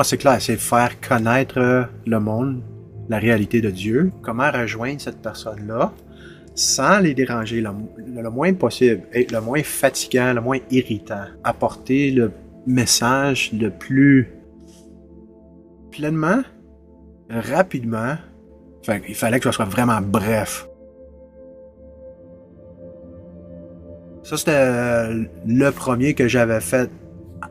Ah, c'est clair, c'est faire connaître le monde, la réalité de Dieu. Comment rejoindre cette personne-là sans les déranger le moins possible, être le moins fatigant, le moins irritant. Apporter le message le plus pleinement, rapidement. Enfin, il fallait que ce soit vraiment bref. Ça, c'était le premier que j'avais fait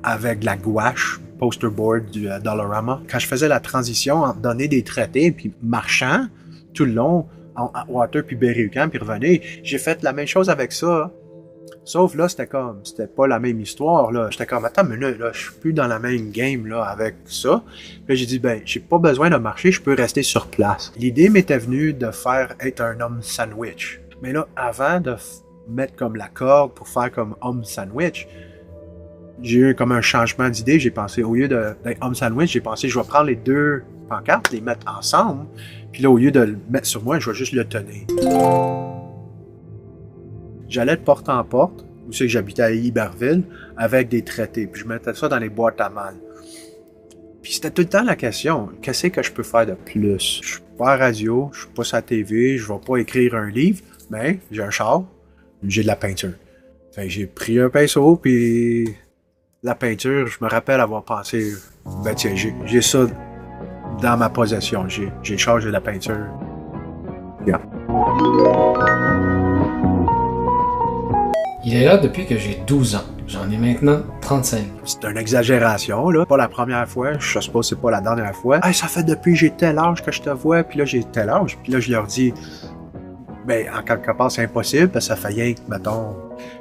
avec la gouache, poster board du Dollarama. Quand je faisais la transition entre donner des traités puis marchant tout le long, en Atwater puis Berry-UQAM puis revenir, j'ai fait la même chose avec ça. Sauf là, c'était pas la même histoire, là. J'étais comme, attends, mais là, je suis plus dans la même game, là, avec ça. Puis là, j'ai dit, ben, j'ai pas besoin de marcher, je peux rester sur place. L'idée m'était venue de faire être un homme sandwich. Mais là, avant de mettre comme la corde pour faire comme homme sandwich, j'ai eu comme un changement d'idée. J'ai pensé, au lieu d'être homme sandwich, j'ai pensé, je vais prendre les deux pancartes, les mettre ensemble. Puis là, au lieu de le mettre sur moi, je vais juste le tenir. J'allais de porte en porte, où c'est que j'habitais à Iberville, avec des traités. Puis je mettais ça dans les boîtes à mal. Puis c'était tout le temps la question, qu'est-ce que je peux faire de plus? Je suis pas à la radio, je suis pas sur la TV, je vais pas écrire un livre, mais j'ai un char, j'ai de la peinture. Fait que j'ai pris un pinceau, puis la peinture, je me rappelle avoir pensé, ben tiens, j'ai ça dans ma possession. J'ai le char, j'ai de la peinture. Yeah. Il est là depuis que j'ai 12 ans. J'en ai maintenant 35. C'est une exagération, là. Pas la première fois, je sais pas, c'est pas la dernière fois. Hey, ça fait depuis j'ai tel âge que je te vois, puis là j'ai tel âge. Puis là je leur dis, ben en quelque part c'est impossible, parce que ça fait rien que, mettons.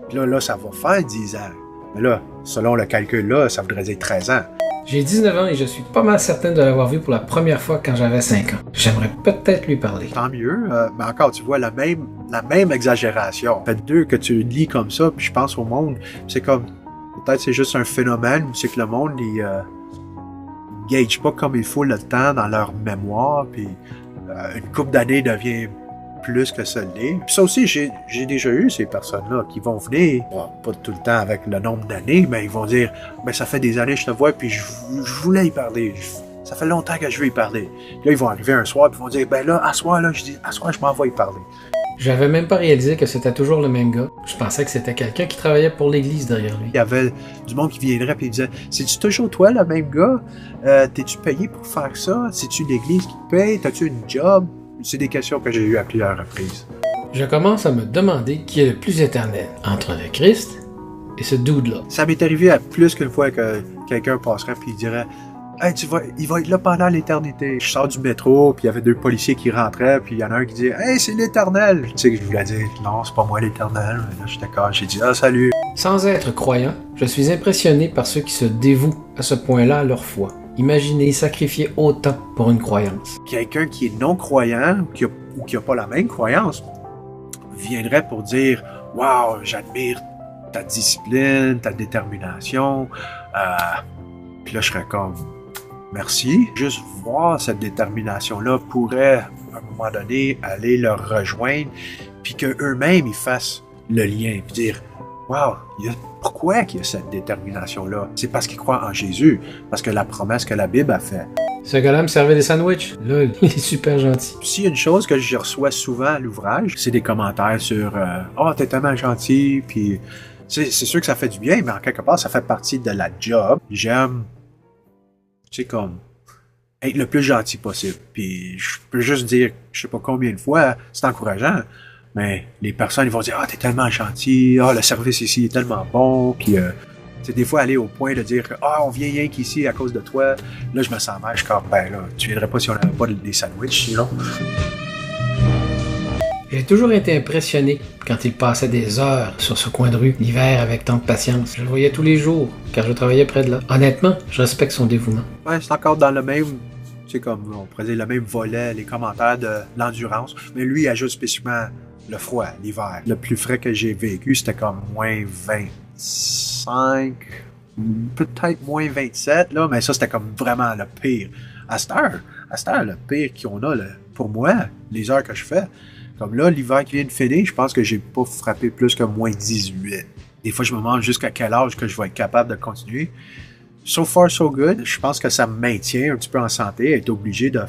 Puis là ça va faire 10 ans. Mais là, selon le calcul là, ça voudrait dire 13 ans. J'ai 19 ans et je suis pas mal certain de l'avoir vu pour la première fois quand j'avais 5 ans. J'aimerais peut-être lui parler. Tant mieux, mais encore, tu vois la même exagération. Fait deux que tu lis comme ça, puis je pense au monde, c'est comme, peut-être c'est juste un phénomène, ou c'est que le monde, il gage pas comme il faut le temps dans leur mémoire, puis une couple d'années devient plus que ça l'est. Puis ça aussi, j'ai déjà eu ces personnes-là qui vont venir, bon, pas tout le temps avec le nombre d'années, mais ils vont dire, ben ça fait des années que je te vois, puis je voulais y parler. Ça fait longtemps que je veux y parler. Puis là, ils vont arriver un soir, puis ils vont dire, ben là, à soir, je m'en vais y parler. J'avais même pas réalisé que c'était toujours le même gars. Je pensais que c'était quelqu'un qui travaillait pour l'église derrière lui. Il y avait du monde qui viendrait et il disait, c'est-tu toujours toi le même gars? T'es-tu payé pour faire ça? C'est-tu l'église qui te paye? T'as-tu une job? C'est des questions que j'ai eues à plusieurs reprises. Je commence à me demander qui est le plus éternel entre le Christ et ce dude-là. Ça m'est arrivé à plus qu'une fois que quelqu'un passerait puis il dirait, hey, il va être là pendant l'éternité. Je sors du métro, puis il y avait deux policiers qui rentraient, puis il y en a un qui dit, hey, c'est l'Éternel. Tu sais que je voulais dire, non, c'est pas moi l'Éternel. Mais là, j'étais d'accord. J'ai dit, ah, salut. Sans être croyant, je suis impressionné par ceux qui se dévouent à ce point-là à leur foi. Imaginez sacrifier autant pour une croyance. Quelqu'un qui est non-croyant ou qui a pas la même croyance viendrait pour dire, wow, j'admire ta discipline, ta détermination. Puis là, je serais comme, merci. Juste voir cette détermination-là pourrait, à un moment donné, aller leur rejoindre, puis qu'eux-mêmes, ils fassent le lien, puis dire, wow, pourquoi il y a cette détermination-là? C'est parce qu'ils croient en Jésus, parce que la promesse que la Bible a faite. Ce gars-là me servait des sandwichs. Là, il est super gentil. S'il y a une chose que je reçois souvent à l'ouvrage, c'est des commentaires sur « Oh, t'es tellement gentil », puis c'est sûr que ça fait du bien, mais en quelque part, ça fait partie de la job. J'aime, tu sais, comme, être le plus gentil possible. Puis je peux juste dire, je sais pas combien de fois, c'est encourageant, mais les personnes, ils vont dire « Ah, t'es tellement gentil, ah, le service ici est tellement bon », puis tu sais, des fois, aller au point de dire « Ah, on vient rien qu'ici à cause de toi », là, je me sens mal, je suis comme « Ben là, tu viendrais pas si on n'avait pas des sandwichs, sinon ». J'ai toujours été impressionné quand il passait des heures sur ce coin de rue, l'hiver, avec tant de patience. Je le voyais tous les jours, car je travaillais près de là. Honnêtement, je respecte son dévouement. Ouais, c'est encore dans le même, tu sais, comme on pourrait dire, le même volet, les commentaires de l'endurance, mais lui, il ajoute spécifiquement le froid, l'hiver. Le plus frais que j'ai vécu, c'était comme moins 25, peut-être moins 27, là, mais ça, c'était comme vraiment le pire. À cette heure, le pire qu'on a, là, pour moi, les heures que je fais, comme là, l'hiver qui vient de finir, je pense que j'ai pas frappé plus que moins 18. Des fois, je me demande jusqu'à quel âge que je vais être capable de continuer. So far, so good. Je pense que ça me maintient un petit peu en santé, être obligé de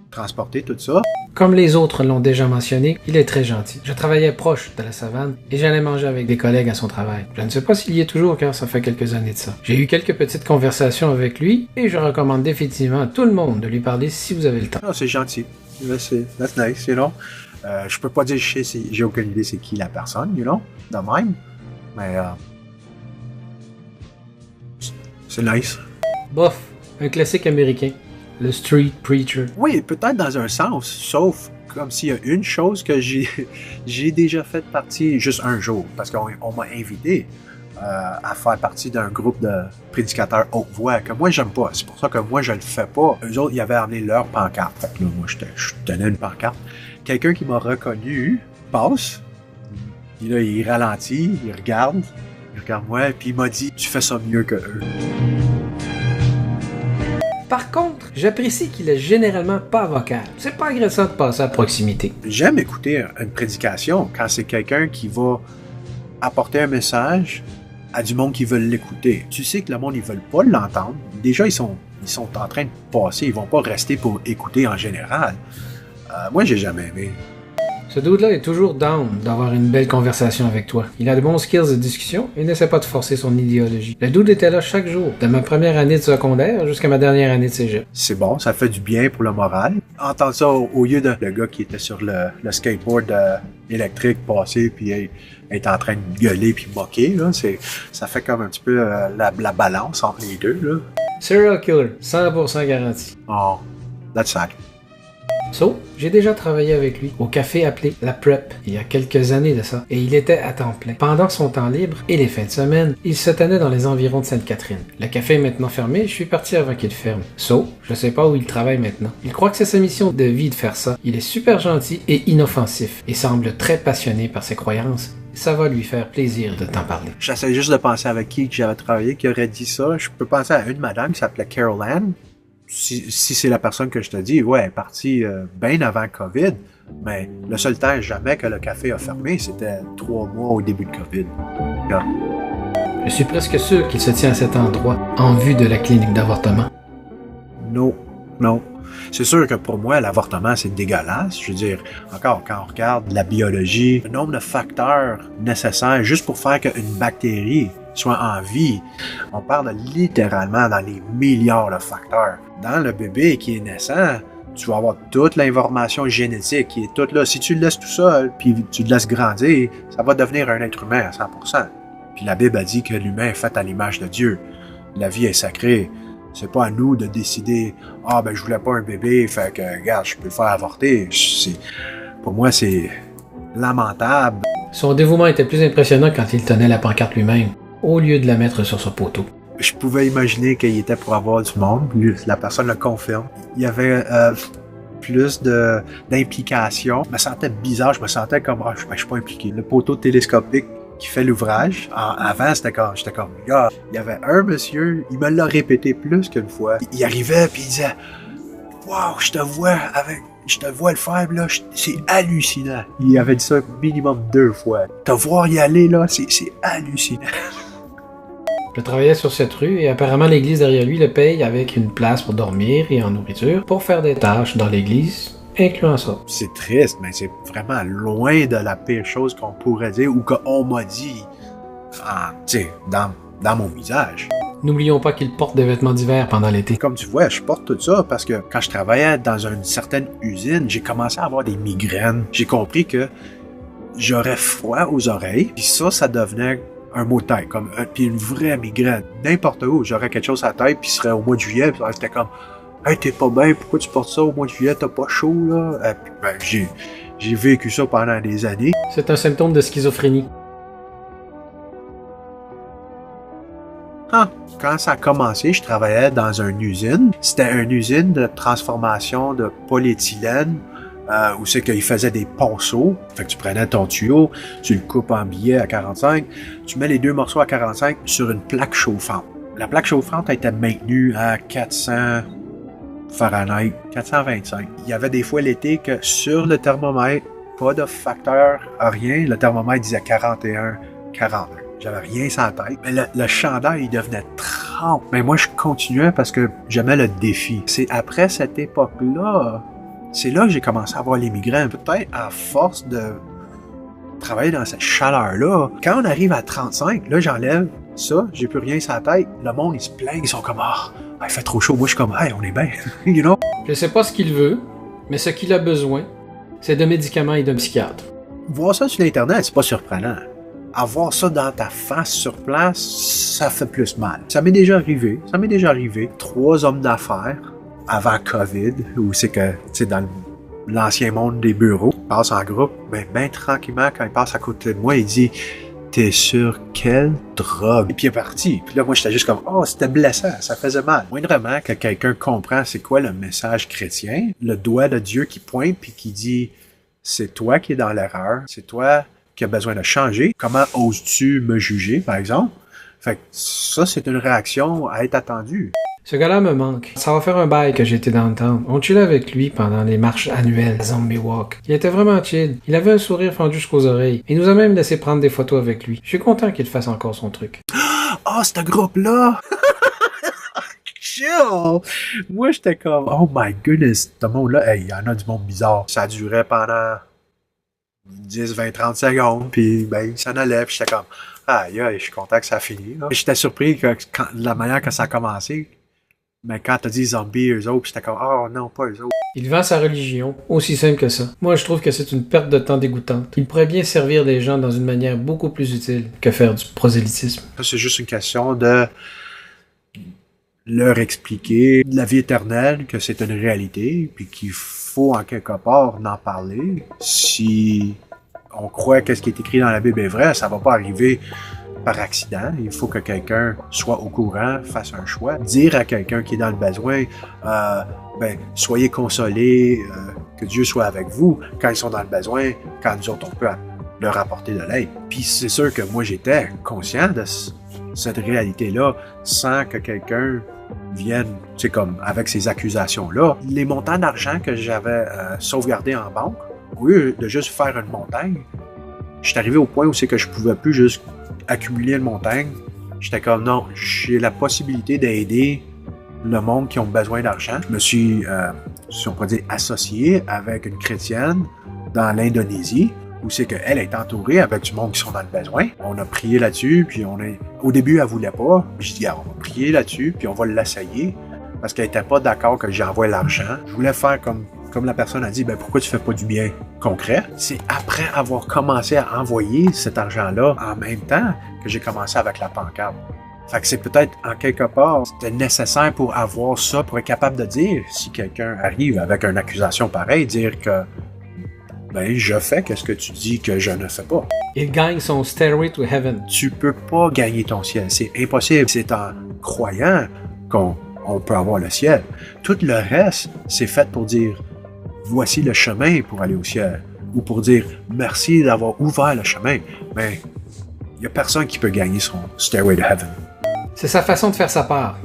transporter tout ça. Comme les autres l'ont déjà mentionné, il est très gentil. Je travaillais proche de la savane et j'allais manger avec des collègues à son travail. Je ne sais pas s'il y est toujours car ça fait quelques années de ça. J'ai eu quelques petites conversations avec lui et je recommande définitivement à tout le monde de lui parler si vous avez le temps. Ah, c'est gentil. That's nice, you know. Je peux pas dire j'ai aucune idée c'est qui la personne, you know, de même. Mais c'est nice. Bof, un classique américain. Le Street Preacher. Oui, peut-être dans un sens, sauf comme s'il y a une chose que j'ai déjà fait partie juste un jour, parce qu'on m'a invité à faire partie d'un groupe de prédicateurs haute voix que moi j'aime pas. C'est pour ça que moi je le fais pas. Eux autres, ils avaient amené leur pancarte. Fait que là, moi je tenais une pancarte. Quelqu'un qui m'a reconnu passe, puis là il ralentit, il regarde moi, puis il m'a dit tu fais ça mieux que eux. Par contre, j'apprécie qu'il est généralement pas vocal. C'est pas agressant de passer à proximité. J'aime écouter une prédication quand c'est quelqu'un qui va apporter un message à du monde qui veut l'écouter. Tu sais que le monde, ils veulent pas l'entendre. Déjà, ils sont en train de passer. Ils vont pas rester pour écouter en général. Moi, j'ai jamais aimé. Ce dude-là est toujours down d'avoir une belle conversation avec toi. Il a de bons skills de discussion et n'essaie pas de forcer son idéologie. Le dude était là chaque jour, de ma première année de secondaire jusqu'à ma dernière année de cégep. C'est bon, ça fait du bien pour le moral. Entendre ça au lieu de le gars qui était sur le skateboard électrique passer puis être en train de gueuler puis moquer, là, ça fait comme un petit peu la balance entre les deux. Là. Serial killer, 100% garanti. Oh, that's sad. So, j'ai déjà travaillé avec lui au café appelé La Prep, il y a quelques années de ça, et il était à temps plein. Pendant son temps libre et les fins de semaine, il se tenait dans les environs de Sainte-Catherine. Le café est maintenant fermé, je suis parti avant qu'il ferme. So, je sais pas où il travaille maintenant. Il croit que c'est sa mission de vie de faire ça. Il est super gentil et inoffensif, et semble très passionné par ses croyances. Ça va lui faire plaisir de t'en parler. J'essaie juste de penser avec qui que j'avais travaillé, qui aurait dit ça. Je peux penser à une madame qui s'appelait Carol Ann. Si c'est la personne que je te dis, ouais, elle est partie bien avant COVID, mais le seul temps jamais que le café a fermé, c'était 3 mois au début de COVID. Yeah. Je suis presque sûr qu'il se tient à cet endroit, en vue de la clinique d'avortement. Non. C'est sûr que pour moi, l'avortement, c'est dégueulasse. Je veux dire, encore, quand on regarde la biologie, le nombre de facteurs nécessaires juste pour faire qu'une bactérie soit en vie, on parle littéralement dans les milliards de facteurs. Dans le bébé qui est naissant, tu vas avoir toute l'information génétique qui est toute là. Si tu le laisses tout seul, puis tu le laisses grandir, ça va devenir un être humain à 100%. Puis la Bible a dit que l'humain est fait à l'image de Dieu. La vie est sacrée. C'est pas à nous de décider « Ah, ben je voulais pas un bébé, fait que, regarde, je peux le faire avorter. » Pour moi, c'est lamentable. Son dévouement était plus impressionnant quand il tenait la pancarte lui-même, au lieu de la mettre sur son poteau. Je pouvais imaginer qu'il était pour avoir du monde. La personne le confirme. Il y avait plus d'implication. Je me sentais bizarre. Je me sentais comme je suis pas impliqué. Le poteau télescopique qui fait l'ouvrage. Avant, j'étais comme, gars, il y avait un monsieur, il me l'a répété plus qu'une fois. Il arrivait puis il disait, wow, je te vois le faire, là, c'est hallucinant. Il avait dit ça minimum 2 fois. Te voir y aller, là, c'est hallucinant. Je travaillais sur cette rue et apparemment l'église derrière lui le paye avec une place pour dormir et en nourriture pour faire des tâches dans l'église, incluant ça. C'est triste, mais c'est vraiment loin de la pire chose qu'on pourrait dire ou qu'on m'a dit dans mon visage. N'oublions pas qu'il porte des vêtements d'hiver pendant l'été. Comme tu vois, je porte tout ça parce que quand je travaillais dans une certaine usine, j'ai commencé à avoir des migraines. J'ai compris que j'aurais froid aux oreilles, puis ça devenait un mot de tête, puis une vraie migraine. N'importe où, j'aurais quelque chose à la tête, puis ce serait au mois de juillet, puis c'était comme « Hey, t'es pas bien, pourquoi tu portes ça au mois de juillet, t'as pas chaud, là? » J'ai vécu ça pendant des années. C'est un symptôme de schizophrénie. Quand ça a commencé, je travaillais dans une usine. C'était une usine de transformation de polyéthylène, où c'est qu'ils faisaient des ponceaux. Fait que tu prenais ton tuyau, tu le coupes en billets à 45, tu mets les 2 morceaux à 45 sur une plaque chauffante. La plaque chauffante était maintenue à 400 Fahrenheit, 425. Il y avait des fois l'été que sur le thermomètre, pas de facteur, rien, le thermomètre disait 41, 42. J'avais rien sans tête. Mais le chandail, il devenait crampes. Mais moi, je continuais parce que j'aimais le défi. C'est après cette époque-là, c'est là que j'ai commencé à avoir les migraines. Peut-être à force de travailler dans cette chaleur-là. Quand on arrive à 35, là, j'enlève ça, j'ai plus rien sur la tête. Le monde, ils se plaignent, ils sont comme, il fait trop chaud. Moi, je suis comme, hey, on est bien, you know? Je sais pas ce qu'il veut, mais ce qu'il a besoin, c'est de médicaments et d'un psychiatre. Voir ça sur Internet, c'est pas surprenant. Avoir ça dans ta face sur place, ça fait plus mal. Ça m'est déjà arrivé. 3 hommes d'affaires avant COVID, où c'est que, tu sais, dans l'ancien monde des bureaux, ils passent en groupe, mais bien tranquillement, quand ils passent à côté de moi, il dit « T'es sur quelle drogue? » Et puis il est parti. Puis là, moi, j'étais juste comme « Oh, c'était blessant, ça faisait mal. » Moindrement que quelqu'un comprend c'est quoi le message chrétien, le doigt de Dieu qui pointe puis qui dit « C'est toi qui es dans l'erreur, c'est toi qui as besoin de changer. Comment oses-tu me juger, par exemple? » Fait que ça, c'est une réaction à être attendue. Ce gars-là me manque. Ça va faire un bail que j'étais dans le temps. On chillait avec lui pendant les marches annuelles Zombie Walk. Il était vraiment chill. Il avait un sourire fendu jusqu'aux oreilles. Il nous a même laissé prendre des photos avec lui. Je suis content qu'il fasse encore son truc. Ah, ce groupe-là! Chill! Moi, j'étais comme, oh my goodness, ce monde-là, il y en a du monde bizarre. Ça durait pendant 10, 20, 30 secondes, puis ben, il s'en allait, puis j'étais comme, aïe, je suis content que ça a fini. J'étais surpris que la manière que ça a commencé. Mais quand t'as dit zombies, eux autres, j'étais comme, oh non, pas eux autres. Il vend sa religion, aussi simple que ça. Moi, je trouve que c'est une perte de temps dégoûtante. Il pourrait bien servir des gens dans une manière beaucoup plus utile que faire du prosélytisme. C'est juste une question de leur expliquer la vie éternelle, que c'est une réalité, puis qu'il faut en quelque part en parler. Si on croit que ce qui est écrit dans la Bible est vrai, ça va pas arriver par accident. Il faut que quelqu'un soit au courant, fasse un choix. Dire à quelqu'un qui est dans le besoin, soyez consolés, que Dieu soit avec vous quand ils sont dans le besoin, quand nous autres, on peut leur apporter de l'aide. Puis c'est sûr que moi, j'étais conscient de cette réalité-là sans que quelqu'un vienne, tu sais, comme avec ces accusations-là. Les montants d'argent que j'avais sauvegardés en banque, au lieu de juste faire une montagne, j'étais arrivé au point où c'est que je pouvais plus juste accumuler une montagne. J'étais comme, non, j'ai la possibilité d'aider le monde qui ont besoin d'argent. Je me suis, si on peut dire, associé avec une chrétienne dans l'Indonésie, où c'est qu'elle est entourée avec du monde qui sont dans le besoin. On a prié là-dessus, puis au début, elle voulait pas. Je dis, on va prier là-dessus, puis on va l'essayer, parce qu'elle était pas d'accord que j'envoie l'argent. Je voulais faire comme la personne a dit, pourquoi tu fais pas du bien concret? C'est après avoir commencé à envoyer cet argent-là en même temps que j'ai commencé avec la pancarte. Fait que c'est peut-être, en quelque part, c'était nécessaire pour avoir ça, pour être capable de dire, si quelqu'un arrive avec une accusation pareille, dire que, je fais ce que tu dis que je ne fais pas. Il gagne son Stairway to Heaven. Tu peux pas gagner ton ciel. C'est impossible. C'est en croyant qu'on peut avoir le ciel. Tout le reste, c'est fait pour dire, voici le chemin pour aller au ciel. Ou pour dire, merci d'avoir ouvert le chemin. Mais il n'y a personne qui peut gagner son Stairway to Heaven. C'est sa façon de faire sa part.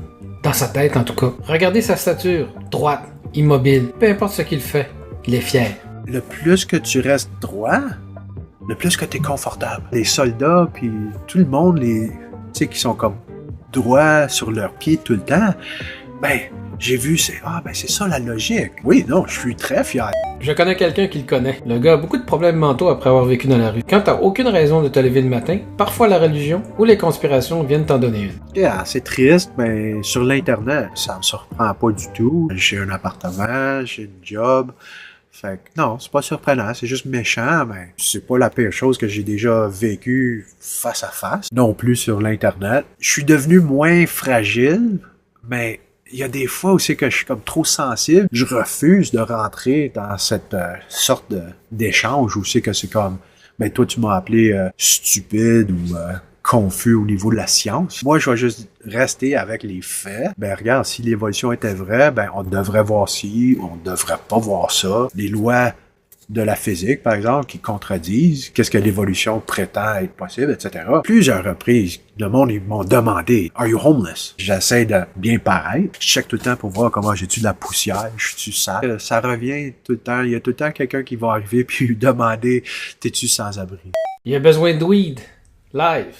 Dans sa tête, en tout cas. Regardez sa stature. Droite, immobile. Peu importe ce qu'il fait, il est fier. Le plus que tu restes droit, le plus que tu es confortable. Les soldats, puis tout le monde, tu sais, qui sont comme droits sur leurs pieds tout le temps, j'ai vu, c'est ça la logique. Oui, non, je suis très fier. Je connais quelqu'un qui le connaît. Le gars a beaucoup de problèmes mentaux après avoir vécu dans la rue. Quand t'as aucune raison de te lever le matin, parfois la religion ou les conspirations viennent t'en donner une. Yeah, c'est triste, mais sur l'Internet, ça me surprend pas du tout. J'ai un appartement, j'ai une job. Fait que non, c'est pas surprenant, c'est juste méchant, mais c'est pas la pire chose que j'ai déjà vécue face à face. Non plus sur l'Internet. Je suis devenu moins fragile, mais il y a des fois où c'est que je suis comme trop sensible. Je refuse de rentrer dans cette sorte d'échange où c'est que c'est comme, toi tu m'as appelé stupide ou confus au niveau de la science. Moi, je vais juste rester avec les faits. Regarde, si l'évolution était vraie, on devrait voir ci, on devrait pas voir ça. Les lois de la physique, par exemple, qui contredisent qu'est-ce que l'évolution prétend être possible, etc. Plusieurs reprises, le monde, ils m'ont demandé « Are you homeless? » J'essaie de bien paraître. Je check tout le temps pour voir comment j'ai-tu de la poussière, je suis sale. Ça revient tout le temps. Il y a tout le temps quelqu'un qui va arriver puis lui demander « T'es-tu sans abri? » Il a besoin de weed. Live.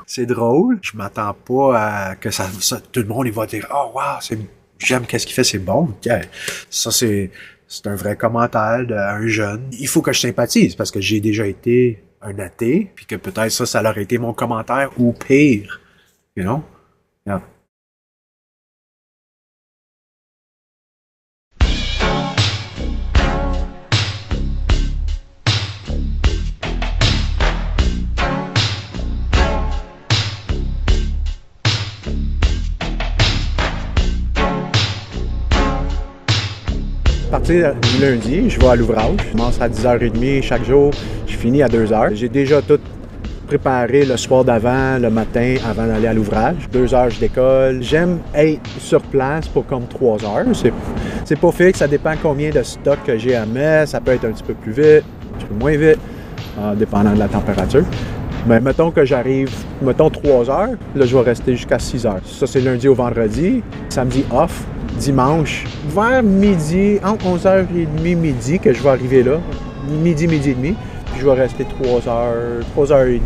C'est drôle. Je m'attends pas à que ça tout le monde il va dire oh wow, j'aime qu'est-ce qu'il fait, c'est bon. Yeah. Ça c'est un vrai commentaire d'un jeune. Il faut que je sympathise parce que j'ai déjà été un athée, puis que peut-être ça aurait été mon commentaire ou pire. You know? Yeah. À partir du lundi, je vais à l'ouvrage. Je commence à 10h30 chaque jour. Je finis à 2h. J'ai déjà tout préparé le soir d'avant, le matin, avant d'aller à l'ouvrage. 2h, je décolle. J'aime être sur place pour comme 3 heures. C'est pas fixe, ça dépend combien de stock que j'ai à mettre. Ça peut être un petit peu plus vite, un petit peu moins vite, dépendant de la température. Mais mettons que j'arrive, 3 heures, là, je vais rester jusqu'à 6 heures. Ça, c'est lundi au vendredi. Samedi, off. Dimanche, vers midi, entre 11h30 midi, que je vais arriver là. Midi et demi. Puis je vais rester 3h30.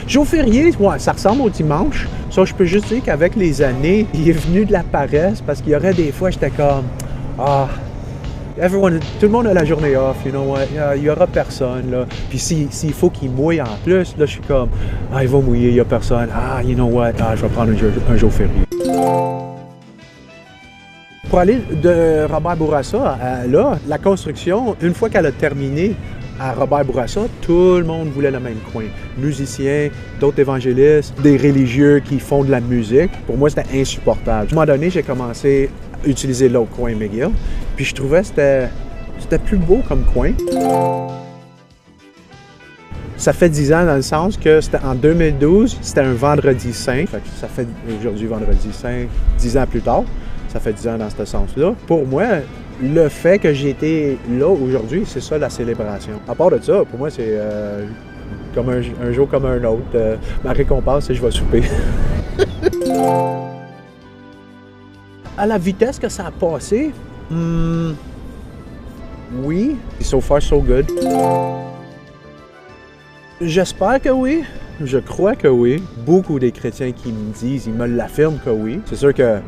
Jour férié, ouais, ça ressemble au dimanche. Ça, je peux juste dire qu'avec les années, il est venu de la paresse parce qu'il y aurait des fois, j'étais comme, tout le monde a la journée off, you know what, il y aura personne, là. Puis s'il faut qu'il mouille en plus, là, je suis comme, il va mouiller, il y a personne, you know what, je vais prendre un jour férié. Pour aller de Robert Bourassa à là, la construction, une fois qu'elle a terminé à Robert Bourassa, tout le monde voulait le même coin. Musiciens, d'autres évangélistes, des religieux qui font de la musique. Pour moi, c'était insupportable. À un moment donné, j'ai commencé à utiliser l'autre coin McGill, puis je trouvais que c'était plus beau comme coin. Ça fait 10 ans dans le sens que c'était en 2012, c'était un vendredi saint. Ça fait aujourd'hui vendredi saint, 10 ans plus tard. Ça fait 10 ans dans ce sens-là. Pour moi, le fait que j'ai été là aujourd'hui, c'est ça la célébration. À part de ça, pour moi, c'est comme un jour comme un autre. Ma récompense, c'est que je vais souper. À la vitesse que ça a passé, oui. So far, so good. J'espère que oui. Je crois que oui. Beaucoup des chrétiens qui me disent, ils me l'affirment que oui. C'est sûr que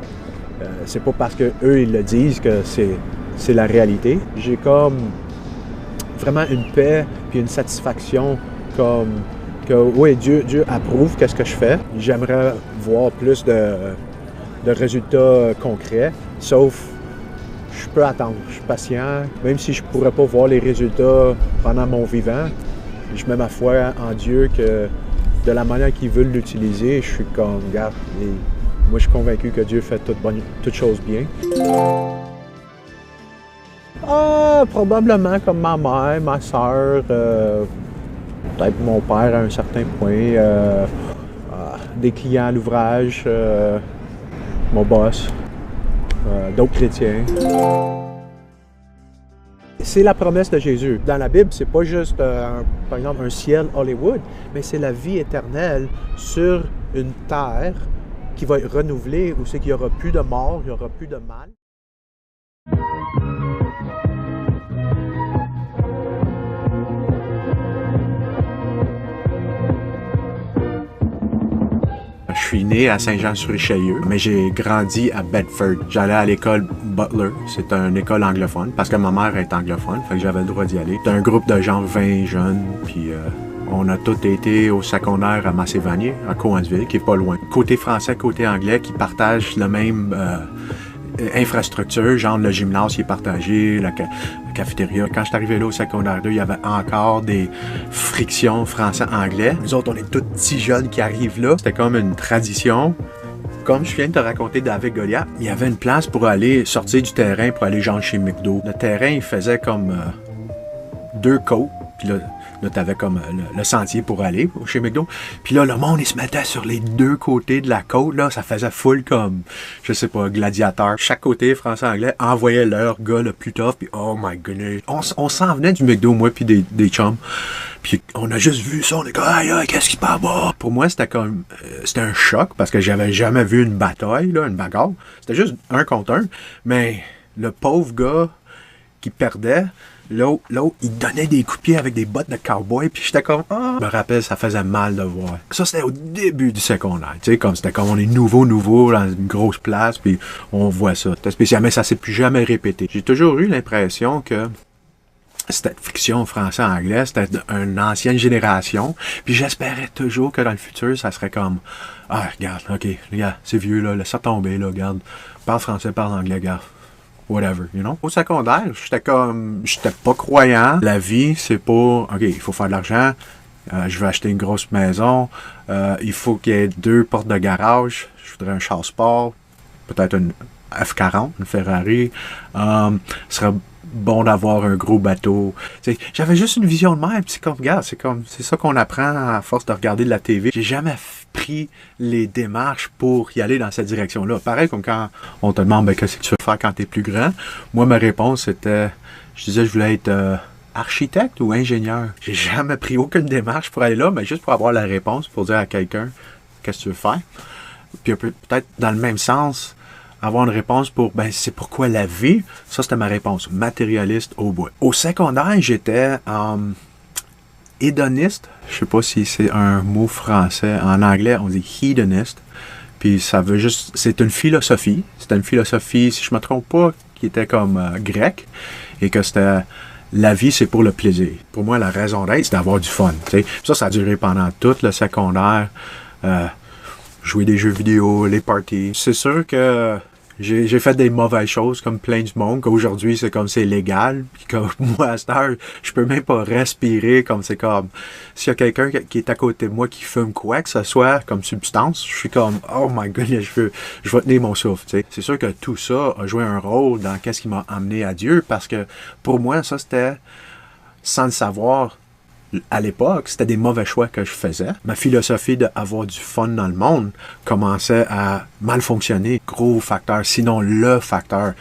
c'est pas parce qu'eux, ils le disent que c'est la réalité. J'ai comme vraiment une paix puis une satisfaction comme que, oui, Dieu approuve qu'est-ce que je fais. J'aimerais voir plus de résultats concrets, sauf je peux attendre. Je suis patient. Même si je pourrais pas voir les résultats pendant mon vivant, je mets ma foi en Dieu que de la manière qu'il veut l'utiliser, je suis comme, regarde, moi, je suis convaincu que Dieu fait toutes choses bien. Probablement comme ma mère, ma soeur, peut-être mon père à un certain point, des clients à l'ouvrage, mon boss, d'autres chrétiens. C'est la promesse de Jésus. Dans la Bible, c'est pas juste, par exemple, un ciel Hollywood, mais c'est la vie éternelle sur une terre qui va être renouvelé, où c'est qu'il n'y aura plus de mort, il n'y aura plus de mal. Je suis né à Saint-Jean-sur-Richelieu, mais j'ai grandi à Bedford. J'allais à l'école Butler, c'est une école anglophone, parce que ma mère est anglophone, fait que j'avais le droit d'y aller. C'est un groupe de gens 20 jeunes, puis on a tous été au secondaire à Massé-Vanier, à Cowansville, qui est pas loin. Côté français, côté anglais, qui partagent la même infrastructure, genre le gymnase qui est partagé, la cafétéria. Quand je suis arrivé là au secondaire 2, il y avait encore des frictions français-anglais. Nous autres, on est tous petits jeunes qui arrivent là. C'était comme une tradition. Comme je viens de te raconter d'avec Goliath, il y avait une place pour aller sortir du terrain pour aller genre chez McDo. Le terrain, il faisait comme 2 côtes. Puis là t'avais comme le sentier pour aller chez McDo. Puis là, le monde, il se mettait sur les 2 côtés de la côte. Là, ça faisait full comme, je sais pas, gladiateur. Chaque côté, français-anglais, envoyait leur gars le plus tough. Puis oh my goodness. On s'en venait du McDo, moi, puis des chums. Puis on a juste vu ça. On est comme, aïe, qu'est-ce qui passe bas? Pour moi, c'était comme, c'était un choc parce que j'avais jamais vu une bataille, là, une bagarre. C'était juste 1 contre 1. Mais le pauvre gars qui perdait, L'autre, il donnait des coups de pied avec des bottes de cowboy, puis j'étais comme, ah! Je me rappelle, ça faisait mal de voir. Ça, c'était au début du secondaire, tu sais, comme c'était comme on est nouveau, dans une grosse place, puis on voit ça. C'était spécial, mais ça s'est plus jamais répété. J'ai toujours eu l'impression que cette fiction français-anglais, c'était une ancienne génération, puis j'espérais toujours que dans le futur, ça serait comme, ah, regarde, ok, regarde, c'est vieux, là, laisse ça tomber, là, regarde, parle français, parle anglais, regarde. Whatever, you know. Au secondaire, j'étais pas croyant. La vie, c'est pas, ok, il faut faire de l'argent, je vais acheter une grosse maison, il faut qu'il y ait 2 portes de garage, je voudrais un char sport, peut-être une F40, une Ferrari, ce serait bon d'avoir un gros bateau. T'sais, j'avais juste une vision de même, c'est comme, regarde, c'est ça qu'on apprend à force de regarder de la TV. J'ai jamais pris les démarches pour y aller dans cette direction-là. Pareil comme quand on te demande, qu'est-ce que tu veux faire quand t'es plus grand? Moi, ma réponse c'était, je disais, je voulais être architecte ou ingénieur. J'ai jamais pris aucune démarche pour aller là, mais juste pour avoir la réponse, pour dire à quelqu'un, qu'est-ce que tu veux faire? Puis peut-être dans le même sens, avoir une réponse pour, c'est pourquoi la vie? Ça, c'était ma réponse. Matérialiste au bout. Au secondaire, j'étais hédoniste. Je sais pas si c'est un mot français. En anglais, on dit hedoniste. Puis ça veut juste... C'est une philosophie. C'était une philosophie, si je me trompe pas, qui était comme grecque. Et que c'était... La vie, c'est pour le plaisir. Pour moi, la raison d'être, c'est d'avoir du fun. T'sais. Ça a duré pendant tout le secondaire. Jouer des jeux vidéo, les parties. C'est sûr que j'ai fait des mauvaises choses comme plein du monde, qu'aujourd'hui c'est comme c'est légal, puis comme moi à cette heure, je peux même pas respirer, comme c'est comme s'il y a quelqu'un qui est à côté de moi qui fume quoi que ce soit comme substance, je suis comme oh my god, je vais tenir mon souffle, tu sais. C'est sûr que tout ça a joué un rôle dans qu'est-ce qui m'a amené à Dieu, parce que pour moi ça c'était sans le savoir. À l'époque, c'était des mauvais choix que je faisais. Ma philosophie d'avoir du fun dans le monde commençait à mal fonctionner. Gros facteur, sinon le facteur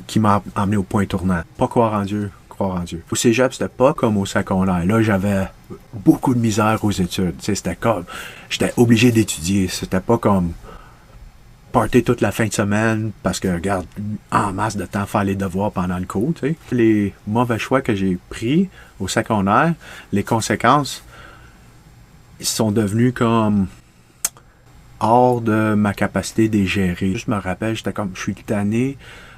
qui m'a amené au point tournant. Pas croire en Dieu, croire en Dieu. Au cégep, c'était pas comme au secondaire. Là, j'avais beaucoup de misère aux études. Tu sais, c'était comme... J'étais obligé d'étudier. C'était pas comme... party toute la fin de semaine parce que, regarde, en masse de temps, faire les devoirs pendant le cours, tu sais. Les mauvais choix que j'ai pris au secondaire, les conséquences, ils sont devenus comme hors de ma capacité de les gérer. Je me rappelle, j'étais comme, je suis tanné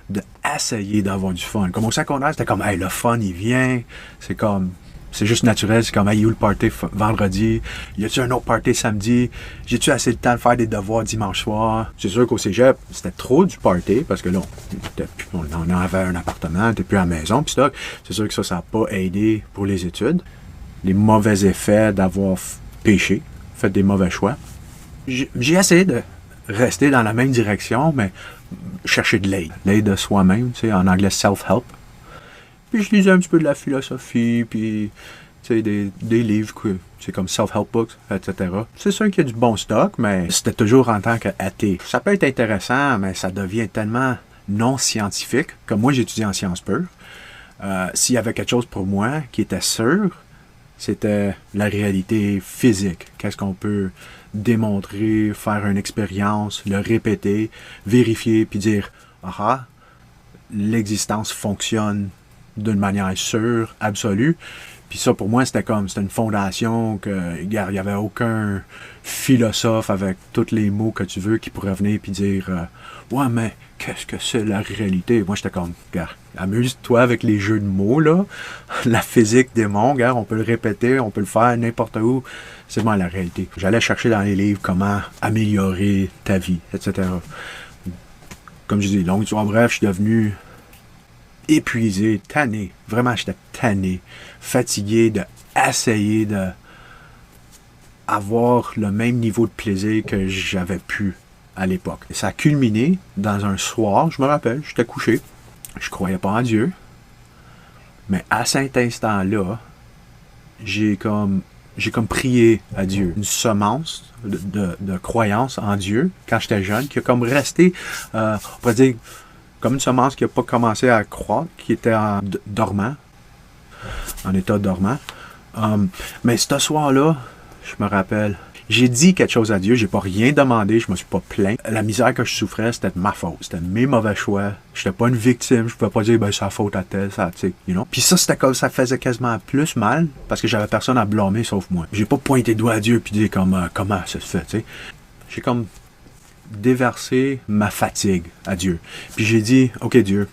d'essayer d'avoir du fun. Comme au secondaire, c'était comme, hey, le fun, il vient, c'est comme... C'est juste naturel, c'est comme, hey, où le party vendredi? Y a-tu un autre party samedi? J'ai-tu assez de temps de faire des devoirs dimanche soir? C'est sûr qu'au cégep, c'était trop du party, parce que là, on avait un appartement, t'es plus à la maison, pis c'est sûr que ça n'a pas aidé pour les études. Les mauvais effets d'avoir péché, fait des mauvais choix. J'ai essayé de rester dans la même direction, mais chercher de l'aide. L'aide de soi-même, tu sais, en anglais, self-help. Puis je lisais un petit peu de la philosophie, puis tu sais, des livres, c'est comme self-help books, etc. C'est sûr qu'il y a du bon stock, mais c'était toujours en tant qu'athée. Ça peut être intéressant, mais ça devient tellement non scientifique. Comme moi, j'étudie en sciences pures. S'il y avait quelque chose pour moi qui était sûr, c'était la réalité physique. Qu'est-ce qu'on peut démontrer, faire une expérience, le répéter, vérifier, puis dire « Ah, l'existence fonctionne d'une manière sûre, absolue. » Puis ça, pour moi, c'était une fondation que, il n'y avait aucun philosophe avec tous les mots que tu veux qui pourrait venir puis dire ouais, mais qu'est-ce que c'est la réalité? Moi, j'étais comme, regarde, amuse-toi avec les jeux de mots, là. La physique des mondes, regarde, on peut le répéter, on peut le faire n'importe où. C'est moi la réalité. J'allais chercher dans les livres comment améliorer ta vie, etc. Comme je dis, longue histoire bref, je suis devenu épuisé, tanné. Vraiment, j'étais tanné, fatigué d'essayer de avoir le même niveau de plaisir que j'avais pu à l'époque. Et ça a culminé dans un soir, je me rappelle, j'étais couché, je croyais pas en Dieu, mais à cet instant-là, j'ai comme prié à Dieu. Une semence de croyance en Dieu, quand j'étais jeune, qui a comme resté, on pourrait dire, comme une semence qui n'a pas commencé à croître, qui était en état dormant. Mais ce soir-là, je me rappelle, J'ai dit quelque chose à Dieu, j'ai pas rien demandé, je me suis pas plaint. La misère que je souffrais, c'était de ma faute. C'était mes mauvais choix. J'étais pas une victime, je pouvais pas dire, ben, c'est la faute à tel, ça, tu sais, you know. Puis ça, c'était comme ça faisait quasiment plus mal, parce que j'avais personne à blâmer sauf moi. J'ai pas pointé le doigt à Dieu puis dit comment ça se fait, tu sais. J'ai comme déversé ma fatigue à Dieu. Puis j'ai dit, OK Dieu,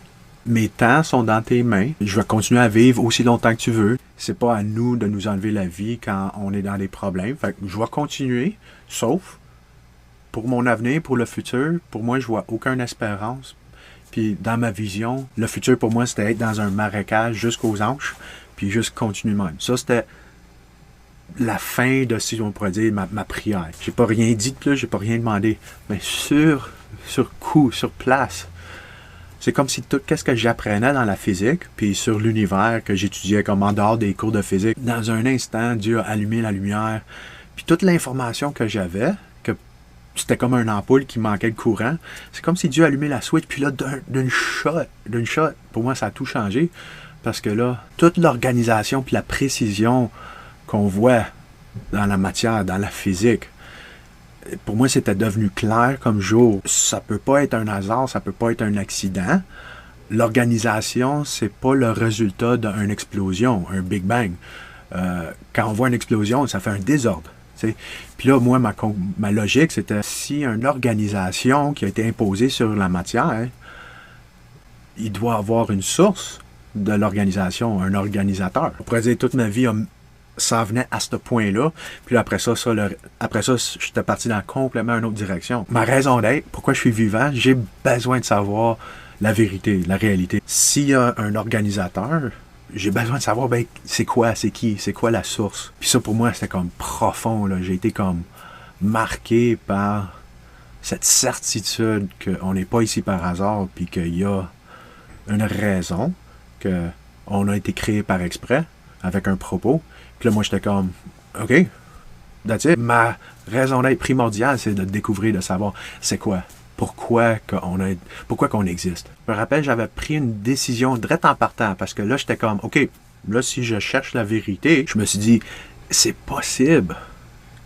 mes temps sont dans tes mains. Je vais continuer à vivre aussi longtemps que tu veux. C'est pas à nous de nous enlever la vie quand on est dans des problèmes. Fait que je vais continuer, sauf pour mon avenir, pour le futur. Pour moi, je vois aucune espérance. Puis dans ma vision, le futur pour moi, c'était être dans un marécage jusqu'aux hanches, puis juste continuer même. Ça, c'était la fin de, si on pourrait dire, ma prière. J'ai pas rien dit de plus, j'ai pas rien demandé. Mais sur coup, sur place, c'est comme si tout ce que j'apprenais dans la physique, puis sur l'univers que j'étudiais comme en dehors des cours de physique, dans un instant, Dieu a allumé la lumière. Puis toute l'information que j'avais, que c'était comme une ampoule qui manquait de courant, c'est comme si Dieu allumait la switch, puis là, d'une shot, pour moi, ça a tout changé. Parce que là, toute l'organisation puis la précision qu'on voit dans la matière, dans la physique, pour moi, c'était devenu clair comme jour. Ça peut pas être un hasard, ça peut pas être un accident. L'organisation, c'est pas le résultat d'une explosion, un Big Bang. Quand on voit une explosion, ça fait un désordre. T'sais. Puis là, moi, ma logique, c'était si une organisation qui a été imposée sur la matière, il doit avoir une source de l'organisation, un organisateur. On pourrait dire toute ma vie s'en venait à ce point-là. Puis là, après ça, j'étais parti dans complètement une autre direction. Ma raison d'être, pourquoi je suis vivant, j'ai besoin de savoir la vérité, la réalité. S'il y a un organisateur, j'ai besoin de savoir, ben, c'est quoi, c'est qui, c'est quoi la source. Puis ça, pour moi, c'était comme profond, là. J'ai été comme marqué par cette certitude qu'on n'est pas ici par hasard, puis qu'il y a une raison, qu'on a été créé par exprès, avec un propos. Puis là, moi, j'étais comme, OK, that's it. Ma raison d'être primordiale, c'est de découvrir, de savoir c'est quoi, pourquoi qu'on existe. Je me rappelle, j'avais pris une décision direct en partant, parce que là, j'étais comme, OK, là, si je cherche la vérité, je me suis dit, c'est possible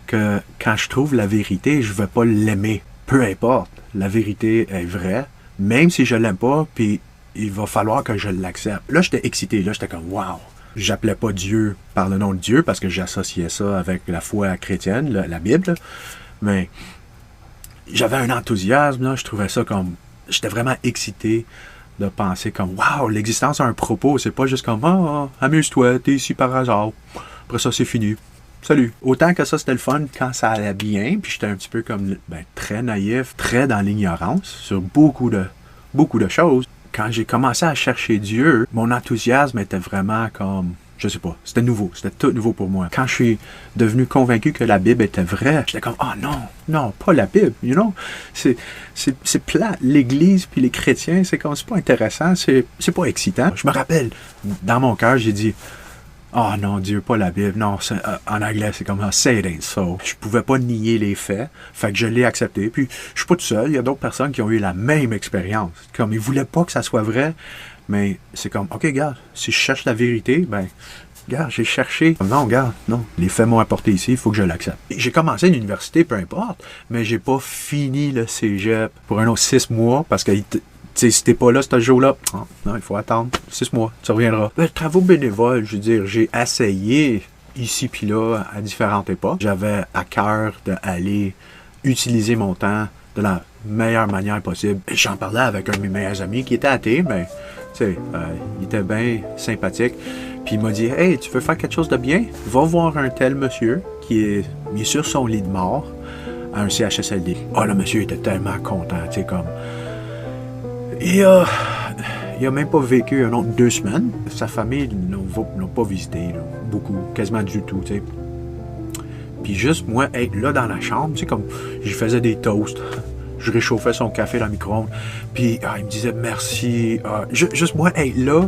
que quand je trouve la vérité, je ne vais pas l'aimer. Peu importe, la vérité est vraie, même si je l'aime pas, puis il va falloir que je l'accepte. Là, j'étais excité, là, j'étais comme, wow! J'appelais pas Dieu par le nom de Dieu parce que j'associais ça avec la foi chrétienne, la Bible. Mais j'avais un enthousiasme, là, je trouvais ça comme... J'étais vraiment excité de penser comme, wow, l'existence a un propos. C'est pas juste comme, amuse-toi, t'es ici par hasard. Après ça, c'est fini. Salut. Autant que ça, c'était le fun quand ça allait bien, puis j'étais un petit peu comme, très naïf, très dans l'ignorance sur beaucoup de choses. Quand j'ai commencé à chercher Dieu, mon enthousiasme était vraiment comme, je sais pas, c'était nouveau, c'était tout nouveau pour moi. Quand je suis devenu convaincu que la Bible était vraie, j'étais comme, non, pas la Bible, you know? C'est plat. L'Église puis les chrétiens, c'est pas intéressant, c'est pas excitant. Je me rappelle, dans mon cœur, j'ai dit, oh non, Dieu, pas la Bible. Non, en anglais, c'est comme say it ain't so. Je pouvais pas nier les faits, fait que je l'ai accepté. Puis, je suis pas tout seul, il y a d'autres personnes qui ont eu la même expérience. Comme, ils voulaient pas que ça soit vrai, mais c'est comme, OK, regarde, si je cherche la vérité, regarde, j'ai cherché. Non, regarde, non, les faits m'ont apporté ici, il faut que je l'accepte. J'ai commencé l'université, peu importe, mais j'ai pas fini le cégep pour un autre 6 mois, parce que si t'es pas là ce jour-là, non, il faut attendre 6 mois, tu reviendras. Travaux bénévoles, je veux dire, j'ai essayé ici puis là à différentes époques. J'avais à cœur d'aller utiliser mon temps de la meilleure manière possible. J'en parlais avec un de mes meilleurs amis qui était athée, mais il était bien sympathique. Puis il m'a dit, hey, tu veux faire quelque chose de bien? Va voir un tel monsieur qui est mis sur son lit de mort à un CHSLD. Le monsieur était tellement content, tu sais, comme... Et il a même pas vécu un autre 2 semaines. Sa famille n'a pas visité, là, beaucoup, quasiment du tout, tu sais. Puis juste moi, être là dans la chambre, tu sais, comme je faisais des toasts, je réchauffais son café dans le micro-ondes, puis il me disait merci. Juste moi, être là,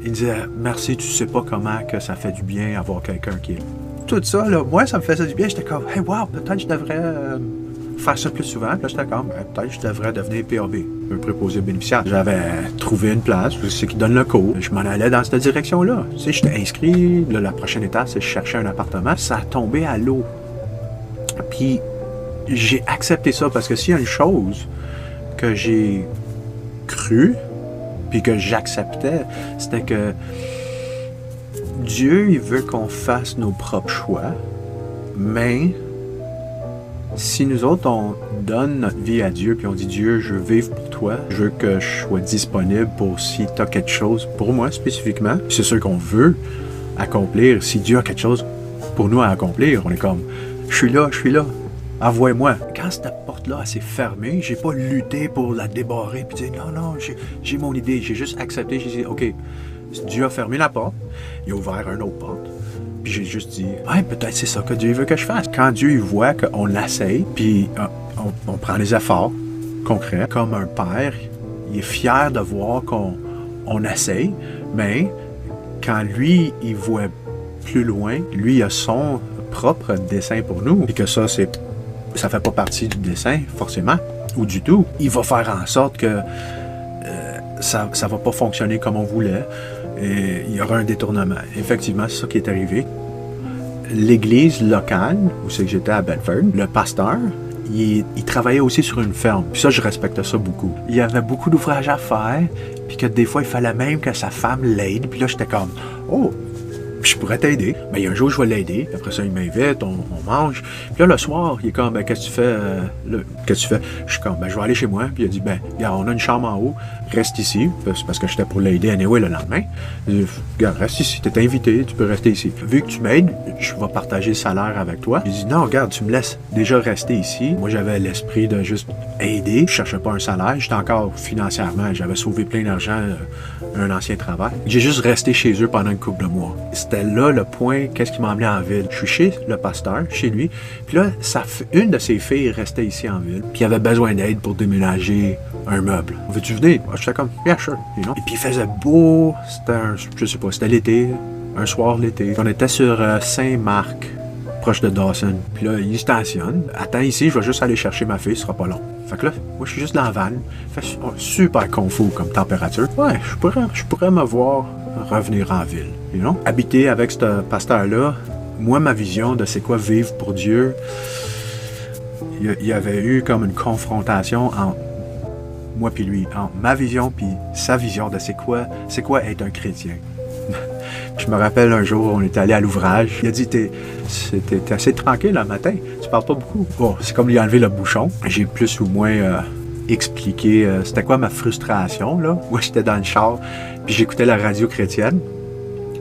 il me disait merci, tu sais pas comment que ça fait du bien avoir quelqu'un qui est là. Tout ça, là, moi, ça me faisait du bien. J'étais comme, hey, wow, peut-être je devrais faire ça plus souvent. Là, j'étais comme, peut-être je devrais devenir PAB, un préposé bénéficiaire. J'avais trouvé une place, c'est qui donne le cours. Je m'en allais dans cette direction-là. Tu sais, j'étais inscrit. Là, la prochaine étape, c'est de chercher un appartement. Ça a tombé à l'eau. Puis j'ai accepté ça parce que s'il y a une chose que j'ai cru, puis que j'acceptais, c'était que Dieu, il veut qu'on fasse nos propres choix, mais si nous autres, on donne notre vie à Dieu, puis on dit, Dieu, je veux vivre pour toi, je veux que je sois disponible pour si tu as quelque chose, pour moi spécifiquement, c'est sûr qu'on veut accomplir, si Dieu a quelque chose pour nous à accomplir, on est comme, je suis là, envoie-moi. Quand cette porte-là s'est fermée, j'ai pas lutté pour la débarrer, puis dire, non, j'ai mon idée, j'ai juste accepté, j'ai dit, OK, Dieu a fermé la porte, il a ouvert une autre porte. Puis j'ai juste dit, ouais, peut-être c'est ça que Dieu veut que je fasse. Quand Dieu il voit qu'on l'essaye, puis on prend des efforts concrets, comme un père, il est fier de voir qu'on essaye, mais quand lui, il voit plus loin, lui, il a son propre dessein pour nous, et que ça fait pas partie du dessein, forcément, ou du tout. Il va faire en sorte que ça va pas fonctionner comme on voulait, et il y aura un détournement. Effectivement, c'est ça qui est arrivé. L'église locale, où c'est que j'étais à Bedford, le pasteur, il travaillait aussi sur une ferme. Puis ça, je respectais ça beaucoup. Il y avait beaucoup d'ouvrages à faire, puis que des fois, il fallait même que sa femme l'aide. Puis là, j'étais comme, oh, je pourrais t'aider. Mais il y a un jour, je vais l'aider. Après ça, il m'invite, on mange. Puis là, le soir, il est comme, ben, qu'est-ce que tu fais? Qu'est-ce que tu fais? Je suis comme, ben, je vais aller chez moi. Puis il a dit, ben, regarde, on a une chambre en haut. Reste ici. C'est parce que j'étais pour l'aider anyway le lendemain. Il dit, regarde, reste ici. T'es invité, tu peux rester ici. Vu que tu m'aides, je vais partager le salaire avec toi. Il dit, non, regarde, tu me laisses déjà rester ici. Moi, j'avais l'esprit de juste aider. Je cherchais pas un salaire. J'étais encore financièrement. J'avais sauvé plein d'argent, un ancien travail. J'ai juste resté chez eux pendant une couple de mois. C'était là le point, qu'est-ce qui m'a emmené en ville. Je suis chez le pasteur, chez lui. Puis là, une de ses filles restait ici en ville. Puis il avait besoin d'aide pour déménager un meuble. Veux-tu venir? J'étais comme, yeah, sure. You know? Et puis il faisait beau. C'était l'été. Un soir l'été. On était sur Saint-Marc, proche de Dawson. Puis là, il stationne. Attends ici, je vais juste aller chercher ma fille, ce sera pas long. Fait que là, moi, je suis juste dans la vanne. Fait super confort comme température. Ouais, je pourrais me voir revenir en ville. You know? Habiter avec ce pasteur-là, moi, ma vision de c'est quoi vivre pour Dieu, il y avait eu comme une confrontation entre moi puis lui, entre ma vision puis sa vision de c'est quoi être un chrétien. Je me rappelle un jour, on était allé à l'ouvrage. Il a dit, t'es assez tranquille le matin, tu parles pas beaucoup. Bon, c'est comme lui enlever le bouchon. J'ai plus ou moins expliqué c'était quoi ma frustration, là. Moi, j'étais dans le char, puis j'écoutais la radio chrétienne.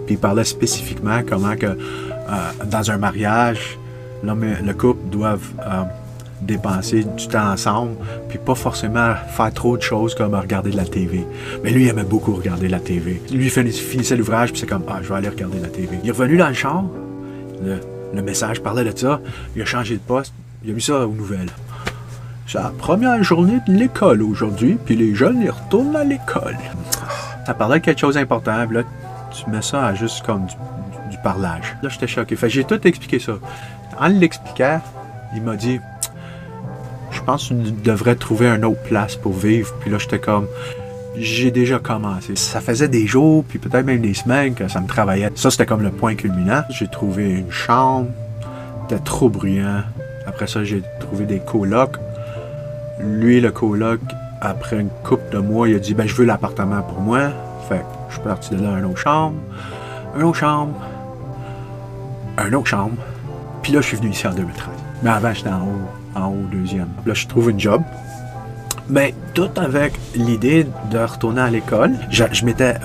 Puis il parlait spécifiquement comment que dans un mariage, l'homme et le couple doivent dépenser du temps ensemble, puis pas forcément faire trop de choses comme regarder de la TV. Mais lui, il aimait beaucoup regarder la TV. Lui, il finissait l'ouvrage, puis c'est comme, je vais aller regarder la TV. Il est revenu dans le char, le message parlait de ça, il a changé de poste, il a mis ça aux nouvelles. C'est la première journée de l'école aujourd'hui, puis les jeunes, ils retournent à l'école. Ça parlait de quelque chose d'important, puis là, tu mets ça à juste comme du parlage. Là, j'étais choqué. Fait que j'ai tout expliqué ça. En l'expliquant, il m'a dit, je pense que tu devrais trouver une autre place pour vivre. Puis là, j'étais comme, j'ai déjà commencé. Ça faisait des jours, puis peut-être même des semaines que ça me travaillait. Ça, c'était comme le point culminant. J'ai trouvé une chambre. C'était trop bruyant. Après ça, j'ai trouvé des colocs. Lui, le coloc, après une couple de mois, il a dit, je veux l'appartement pour moi. Fait que je suis parti de là à une autre chambre. Puis là, je suis venu ici en 2013. Mais avant, j'étais en haut, deuxième. Là, je trouve une job. Mais tout avec l'idée de retourner à l'école. Je m'étais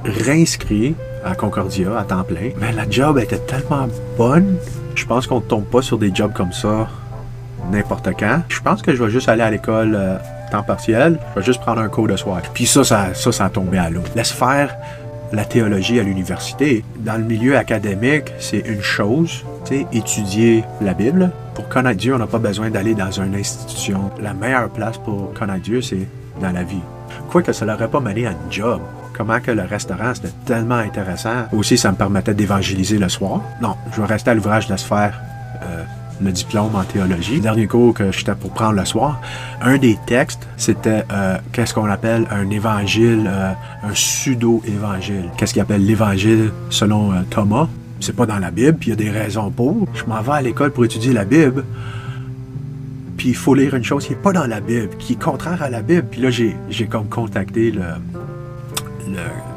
réinscrit à Concordia à temps plein. Mais la job était tellement bonne. Je pense qu'on ne tombe pas sur des jobs comme ça n'importe quand. Je pense que je vais juste aller à l'école temps partiel. Je vais juste prendre un cours de soir. Puis ça a tombé à l'eau. Laisse faire la théologie à l'université. Dans le milieu académique, c'est une chose, étudier la Bible. Pour connaître Dieu, on n'a pas besoin d'aller dans une institution. La meilleure place pour connaître Dieu, c'est dans la vie. Quoique ça ne l'aurait pas mené à une job. Comment que le restaurant, c'était tellement intéressant. Aussi, ça me permettait d'évangéliser le soir. Non, je vais rester à l'ouvrage de se faire le diplôme en théologie. Le dernier cours que j'étais pour prendre le soir, un des textes, c'était qu'est-ce qu'on appelle un évangile, un pseudo-évangile. Qu'est-ce qu'il appelle l'évangile selon Thomas? c'est pas dans la Bible, puis il y a des raisons pour. Je m'en vais à l'école pour étudier la Bible, puis il faut lire une chose qui n'est pas dans la Bible, qui est contraire à la Bible. Puis là, j'ai comme contacté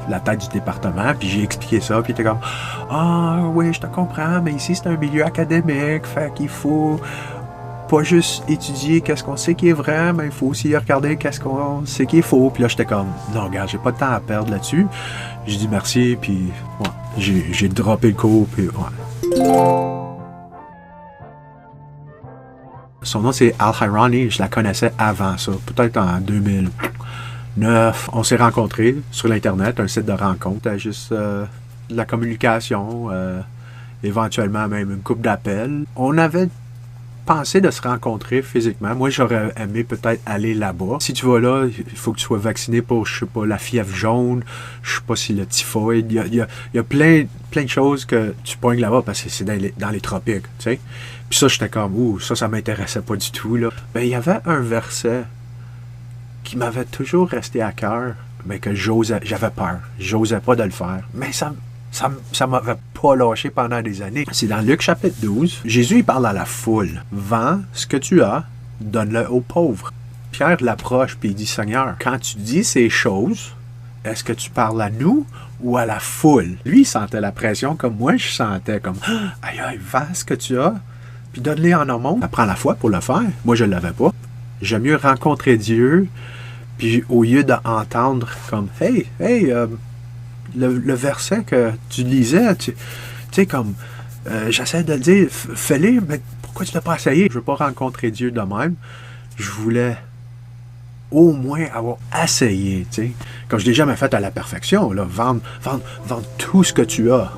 la tête du département, puis j'ai expliqué ça, puis il était comme « Ah, oui, je te comprends, mais ici, c'est un milieu académique, fait qu'il faut pas juste étudier qu'est-ce qu'on sait qui est vrai, mais il faut aussi regarder qu'est-ce qu'on sait qui est faux. » Puis là, j'étais comme « Non, regarde, j'ai pas de temps à perdre là-dessus. » J'ai dit merci, puis ouais, j'ai droppé le cours, puis ouais. Son nom, c'est Al Hirani, je la connaissais avant ça, peut-être en 2009. On s'est rencontrés sur l'Internet, un site de rencontre, juste de la communication, éventuellement même une couple d'appels. On avait pensé de se rencontrer physiquement. Moi, j'aurais aimé peut-être aller là-bas. Si tu vas là, il faut que tu sois vacciné pour, je sais pas, la fièvre jaune, je sais pas si le typhoïde. Il y a plein de choses que tu pognes là-bas parce que c'est dans les tropiques, tu sais. Puis ça, j'étais comme, ouh, ça m'intéressait pas du tout, là. Ben, il y avait un verset qui m'avait toujours resté à cœur, mais que j'avais peur. J'osais pas de le faire. Mais ça m'avait pas lâché pendant des années. C'est dans Luc chapitre 12. Jésus, il parle à la foule. « Vends ce que tu as, donne-le aux pauvres. » Pierre l'approche puis il dit « Seigneur, quand tu dis ces choses, est-ce que tu parles à nous ou à la foule? » Lui, il sentait la pression comme moi, je sentais comme « Aïe, aïe, vends ce que tu as, puis donne-les en aumône. » Ça prend la foi pour le faire. Moi, je ne l'avais pas. J'aime mieux rencontrer Dieu, puis au lieu d'entendre comme « Hey, le verset que tu lisais, tu sais, comme, j'essaie de le dire, fais-le, mais pourquoi tu ne l'as pas essayé? Je ne veux pas rencontrer Dieu de même. Je voulais au moins avoir essayé, tu sais. Comme je l'ai jamais fait à la perfection, là, vendre tout ce que tu as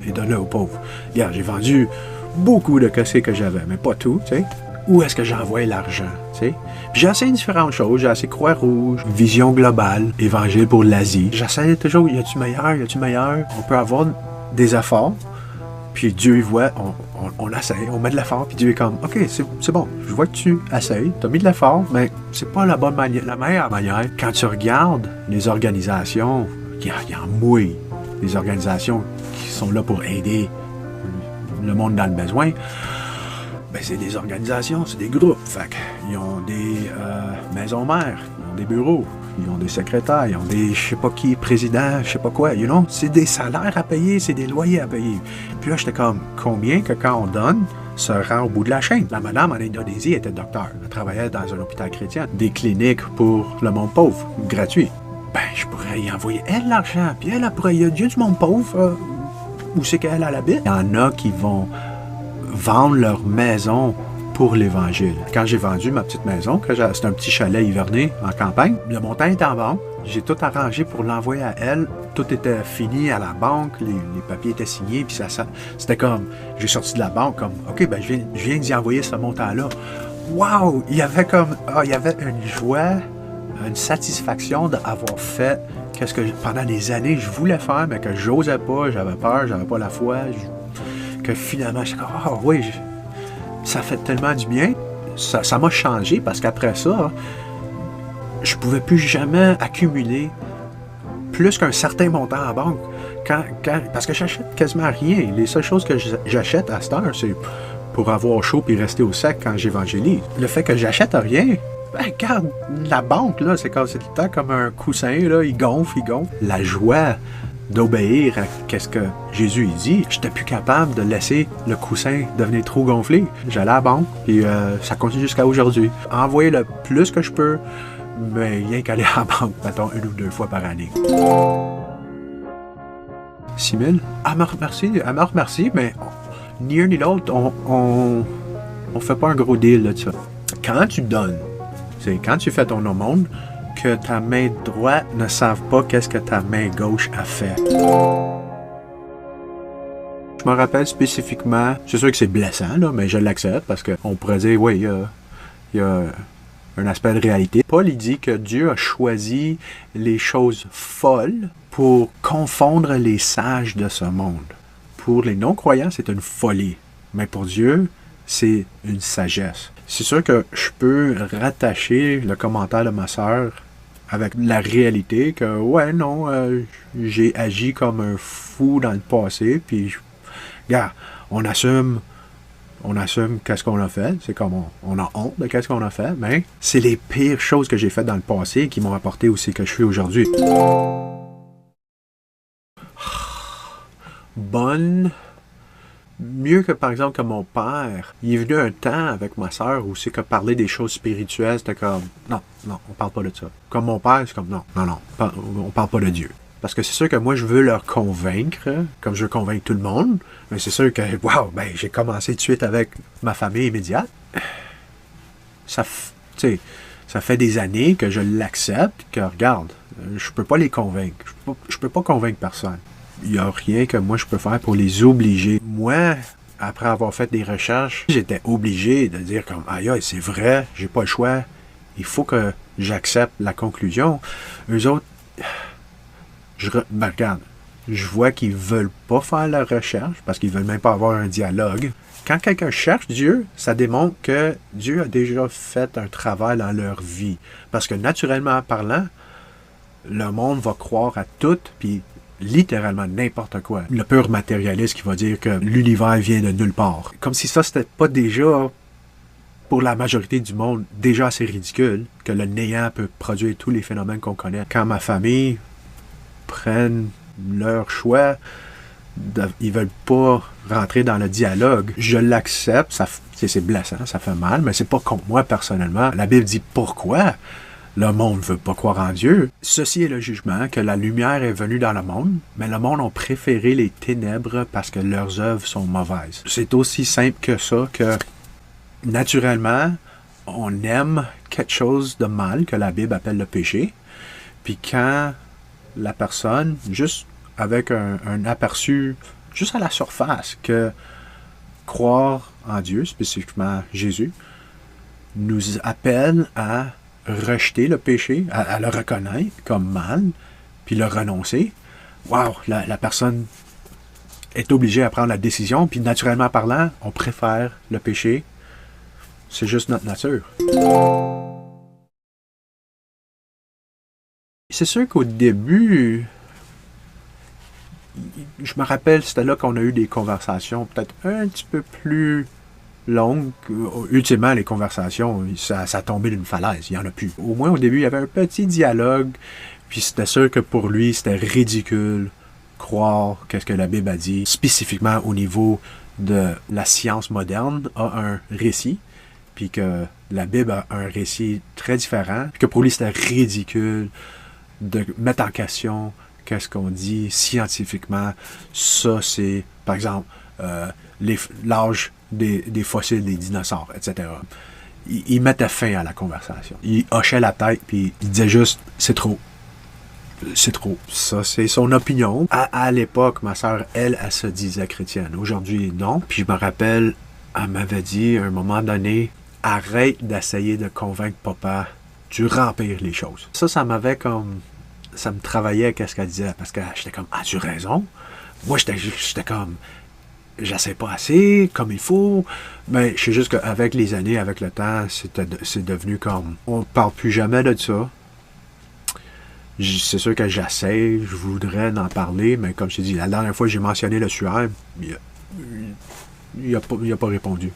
et donne-le aux pauvres. Regarde, j'ai vendu beaucoup de ce que j'avais, mais pas tout, tu sais. Où est-ce que j'envoie l'argent, tu sais? J'ai essayé différentes choses. J'ai essayé Croix-Rouge, Vision globale, Évangile pour l'Asie. J'essaie toujours, y a-tu meilleur? On peut avoir des efforts, puis Dieu, il voit, on essaie, on met de l'effort, puis Dieu est comme, OK, c'est bon, je vois que tu essayes, tu as mis de l'effort, mais c'est pas la bonne manière, la meilleure manière. Quand tu regardes les organisations qui en mouillent, les organisations qui sont là pour aider le monde dans le besoin, ben, c'est des organisations, c'est des groupes. Fait ils ont des maisons mères, ils ont des bureaux, ils ont des secrétaires, ils ont des je sais pas qui, présidents, je sais pas quoi, you know? C'est des salaires à payer, c'est des loyers à payer. Puis là, j'étais comme, combien que quand on donne, se rend au bout de la chaîne? La madame en Indonésie était docteur. Elle travaillait dans un hôpital chrétien. Des cliniques pour le monde pauvre, gratuit. Ben, je pourrais y envoyer elle l'argent, puis elle pourrait y Dieu du monde pauvre. Où c'est qu'elle a l'habit? Il y en a qui vont vendre leur maison pour l'Évangile. Quand j'ai vendu ma petite maison, c'était un petit chalet hiverné en campagne, le montant était en banque. J'ai tout arrangé pour l'envoyer à elle. Tout était fini à la banque, les papiers étaient signés, puis c'était comme, j'ai sorti de la banque comme, OK, ben je viens d'y envoyer ce montant-là. Wow! Il y avait une joie, une satisfaction d'avoir fait qu'est-ce que pendant des années je voulais faire, mais que j'osais pas, j'avais peur, j'avais pas la foi, que finalement, je suis comme, ah oui, ça fait tellement du bien. Ça m'a changé parce qu'après ça, je pouvais plus jamais accumuler plus qu'un certain montant en banque. Parce que j'achète quasiment rien. Les seules choses que j'achète à cette heure, c'est pour avoir chaud et rester au sec quand j'évangélise. Le fait que j'achète rien, ben, regarde, la banque, là, c'est tout le temps comme un coussin, là, il gonfle. La joie d'obéir à ce que Jésus dit, j'étais plus capable de laisser le coussin devenir trop gonflé. J'allais à la banque, et ça continue jusqu'à aujourd'hui. Envoyer le plus que je peux, mais rien qu'aller à la banque, mettons, 1 ou 2 fois par année. 6 000? Elle me remercie, mais ni un ni l'autre, on fait pas un gros deal là, de ça. Quand tu donnes, c'est quand tu fais ton aumône, que ta main droite ne savent pas qu'est-ce que ta main gauche a fait. Je me rappelle spécifiquement, c'est sûr que c'est blessant, là, mais je l'accepte parce qu'on pourrait dire, oui, il y a un aspect de réalité. Paul, il dit que Dieu a choisi les choses folles pour confondre les sages de ce monde. Pour les non-croyants, c'est une folie, mais pour Dieu, c'est une sagesse. C'est sûr que je peux rattacher le commentaire de ma sœur avec la réalité que, ouais, non, j'ai agi comme un fou dans le passé, puis Regarde, on assume qu'est-ce qu'on a fait. C'est comme on a honte de qu'est-ce qu'on a fait, mais c'est les pires choses que j'ai faites dans le passé qui m'ont apporté aussi que je suis aujourd'hui. Bonne. Mieux que par exemple que mon père. Il est venu un temps avec ma soeur où c'est que parler des choses spirituelles, c'était comme non, on parle pas de ça. Comme mon père, c'est comme non, on parle pas de Dieu. Parce que c'est sûr que moi, je veux leur convaincre, comme je veux convaincre tout le monde. Mais c'est sûr que, wow, ben, j'ai commencé tout de suite avec ma famille immédiate. Ça fait des années que je l'accepte, que regarde, je peux pas les convaincre. Je peux pas convaincre personne. Il n'y a rien que moi je peux faire pour les obliger. Moi, après avoir fait des recherches, j'étais obligé de dire comme aïe, c'est vrai, j'ai pas le choix. Il faut que j'accepte la conclusion. Eux autres, regarde, je vois qu'ils veulent pas faire la recherche parce qu'ils veulent même pas avoir un dialogue. Quand quelqu'un cherche Dieu, ça démontre que Dieu a déjà fait un travail dans leur vie. Parce que naturellement parlant, le monde va croire à tout, puis littéralement n'importe quoi. Le pur matérialiste qui va dire que l'univers vient de nulle part. Comme si ça, c'était pas déjà, pour la majorité du monde, déjà assez ridicule, que le néant peut produire tous les phénomènes qu'on connaît. Quand ma famille prenne leur choix, ils veulent pas rentrer dans le dialogue, je l'accepte, c'est blessant, ça fait mal, mais c'est pas contre moi personnellement. La Bible dit pourquoi le monde ne veut pas croire en Dieu. Ceci est le jugement, que la lumière est venue dans le monde, mais le monde a préféré les ténèbres parce que leurs œuvres sont mauvaises. C'est aussi simple que ça, que naturellement, on aime quelque chose de mal que la Bible appelle le péché. Puis quand la personne, juste avec un aperçu, juste à la surface, que croire en Dieu, spécifiquement Jésus, nous appelle à rejeter le péché, à le reconnaître comme mal, puis le renoncer, wow, la personne est obligée à prendre la décision, puis naturellement parlant, on préfère le péché. C'est juste notre nature. C'est sûr qu'au début, je me rappelle, c'était là qu'on a eu des conversations peut-être un petit peu plus longue. Ultimement, les conversations, ça a tombé d'une falaise. Il n'y en a plus. Au moins, au début, il y avait un petit dialogue. Puis c'était sûr que pour lui, c'était ridicule croire qu'est-ce que la Bible a dit, spécifiquement au niveau de la science moderne, a un récit. Puis que la Bible a un récit très différent. Puis que pour lui, c'était ridicule de mettre en question qu'est-ce qu'on dit scientifiquement. Ça, c'est, par exemple, l'âge des fossiles des dinosaures, etc. Il mettait fin à la conversation. Il hochait la tête, puis il disait juste « c'est trop ». C'est trop. Ça, c'est son opinion. À l'époque, ma sœur, elle se disait chrétienne. Aujourd'hui, non. Puis je me rappelle, elle m'avait dit à un moment donné, arrête d'essayer de convaincre papa, tu rempires les choses. Ça m'avait comme... Ça me travaillait qu'est-ce qu'elle disait, parce que j'étais comme, as-tu raison? Moi, j'étais comme, j'essaie pas assez, comme il faut. Mais je sais juste qu'avec les années, avec le temps, c'est devenu comme, on ne parle plus jamais de ça. C'est sûr que j'essaie, je voudrais en parler, mais comme je t'ai dit, la dernière fois que j'ai mentionné le suaire, il a pas répondu.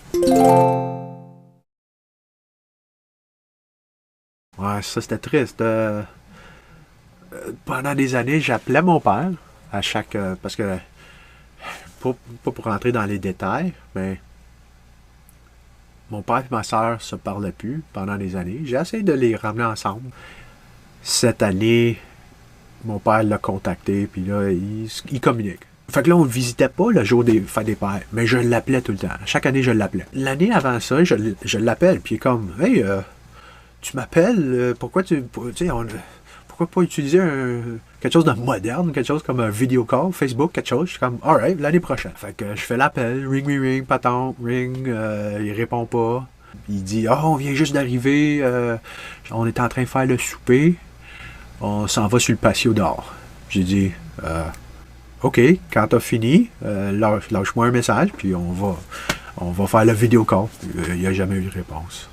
Ouais, ça c'était triste. Pendant des années, j'appelais mon père à chaque... parce que, pas pour rentrer dans les détails, mais mon père et ma soeur se parlaient plus pendant des années. J'ai essayé de les ramener ensemble. Cette année, mon père l'a contacté, puis là, il communique. Fait que là, on ne visitait pas le jour des fêtes des pères, mais je l'appelais tout le temps. Chaque année, je l'appelais. L'année avant ça, je l'appelle, puis il est comme, « Hey, tu m'appelles, pourquoi pourquoi pas utiliser quelque chose de moderne, quelque chose comme un video call, Facebook, quelque chose. Je suis comme, alright, l'année prochaine. Fait que je fais l'appel, ring, patente, ring, il répond pas. Il dit, on vient juste d'arriver, on est en train de faire le souper, on s'en va sur le patio dehors. J'ai dit, OK, quand t'as fini, lâche-moi un message, puis on va faire le video call. Il n'y a jamais eu de réponse.